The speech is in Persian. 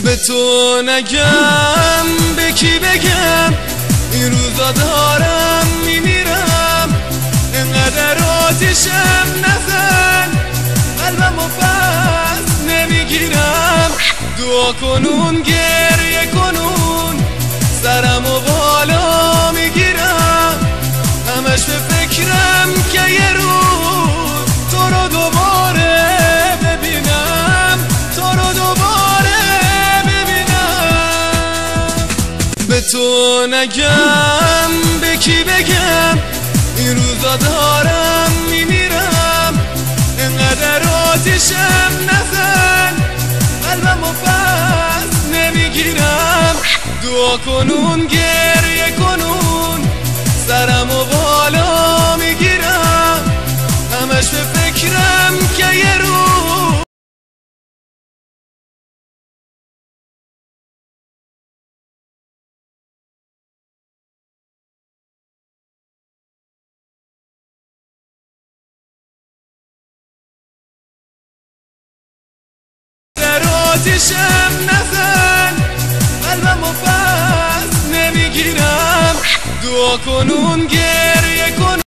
به تو نگم به کی بگم، این روزا دارم میمیرم. انقدر آتیشم نزن، قلبمو پس نمیگیرم. دعا کنون گریه کنون، سرمو بالا میگیرم. همش به فکرم که یه روز تو رو دوباره ببینم، تو رو دوباره ببینم. به تو نگم به کی بگم، این روزا دارم میمیرم. انقدر آتیشم نزن، قلبمو پس نمیگیرم. دعا کنون گریه کنون، سرمو بالا میگیرم. همش به فکرم که یه روز آتیشم نزن، قلبمو پس نمیگیرم. دعا کنون